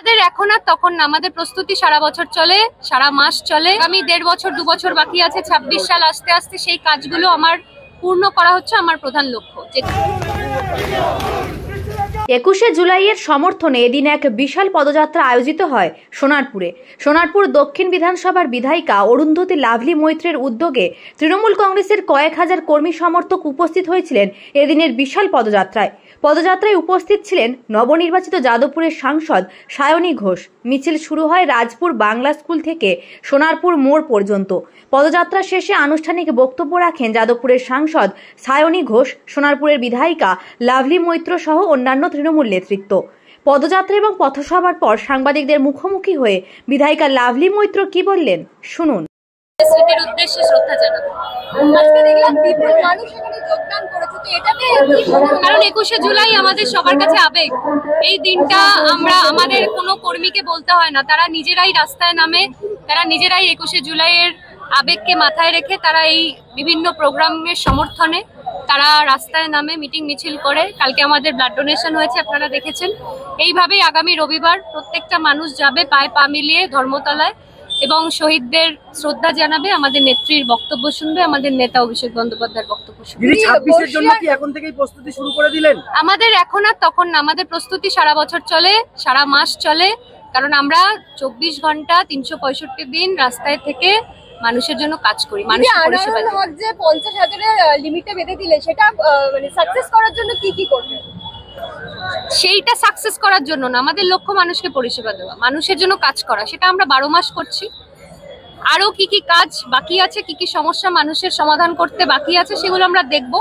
আমাদের এখন আর তখন না, আমাদের প্রস্তুতি সারা বছর চলে, সারা মাস চলে। আমি 1.5 বছর 2 বছর বাকি আছে, 26 সাল আস্তে আস্তে সেই কাজগুলো আমার পূর্ণ করা হচ্ছে আমার প্রধান লক্ষ্য। 21শে জুলাইয়ের সমর্থনে এদিন এক বিশাল পদযাত্রা আয়োজিত হয় সোনারপুরে। সোনারপুর দক্ষিণ বিধানসভার বিধায়িকা অরুন্ধতী লাভলি মৈত্রের উদ্যোগে তৃণমূল কংগ্রেসের কয়েক হাজার কর্মী সমর্থক উপস্থিত হয়েছিলেন এদিনের বিশাল পদযাত্রায়। পদযাত্রায় উপস্থিত ছিলেন নবনির্বাচিত যাদবপুরের সাংসদ সায়নী ঘোষ। মিছিল শুরু হয় রাজপুর বাংলা স্কুল থেকে সোনারপুর মোড় পর্যন্ত। পদযাত্রা শেষে আনুষ্ঠানিক বক্তব্য রাখেন যাদবপুরের সাংসদ সায়নী ঘোষ, সোনারপুরের বিধায়িকা লাভলি মৈত্র সহ অন্যান্য তৃণমূল নেতৃত্ব। পদযাত্রা এবং পথসভার পর সাংবাদিকদের মুখোমুখি হয়ে বিধায়িকা লাভলি মৈত্র কি বললেন শুনুন। স্মৃতির উদ্দেশ্যে শ্রদ্ধা জানাবো। আজকে দেখলাম বিপুল মানুষ এখানে যোগদান করেছে, তো এটাতে কারণ 21শে জুলাই আমাদের সবার কাছে আবেগ। এই দিনটা আমরা আমাদের কোনো কর্মীকে বলতে হয় না, তারা নিজেরাই রাস্তায় নামে, তারা নিজেরাই 21শে জুলাইয়ের আবেগকে মাথায় রেখে তারা এই বিভিন্ন প্রোগ্রামের সমর্থনে তারা রাস্তায় নামে মিটিং মিছিল করে। কালকে আমাদের ব্লাড ডোনেশন হয়েছে, আপনারা দেখেছেন। এইভাবেই আগামী রবিবার প্রত্যেকটা মানুষ যাবে পায়ে পা মিলিয়ে ধর্মতলায় এবং শহীদদের শ্রদ্ধা জানাবে, আমাদের নেত্রীর বক্তব্য শুনবে, আমাদের নেতা অভিষেক বন্দ্যোপাধ্যায়ের বক্তব্য শুনবে। 26 এর জন্য কি এখন থেকেই প্রস্তুতি শুরু করে দিলেন? আমাদের এখন আর তখন না, আমাদের প্রস্তুতি সারা বছর চলে, সারা মাস চলে। কারণ আমরা 24 ঘন্টা 365 দিন রাস্তায় থেকে মানুষের জন্য কাজ করি, মানুষের পরিষেবা দিই। 50,000-এর লিমিটে বেঁধে দিলে সেটা মানে সাকসেস করার জন্য কি করবে? সেইটা সাকসেস করার জন্য না, আমাদের লক্ষ্য মানুষকে পরিষেবা দেওয়া, মানুষের জন্য কাজ করা। সেটা আমরা 12 মাস করছি। আরো কি কি কাজ বাকি আছে, কি কি সমস্যা মানুষের সমাধান করতে বাকি আছে, সেগুলো আমরা দেখব।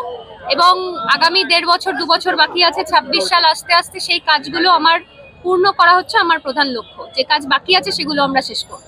এবং আগামী 1.5 বছর 2 বছর বাকি আছে, 26 সাল আস্তে আস্তে সেই কাজগুলো আমার পূর্ণ করা হচ্ছে আমার প্রধান লক্ষ্য। যে কাজ বাকি আছে সেগুলো আমরা শেষ করব।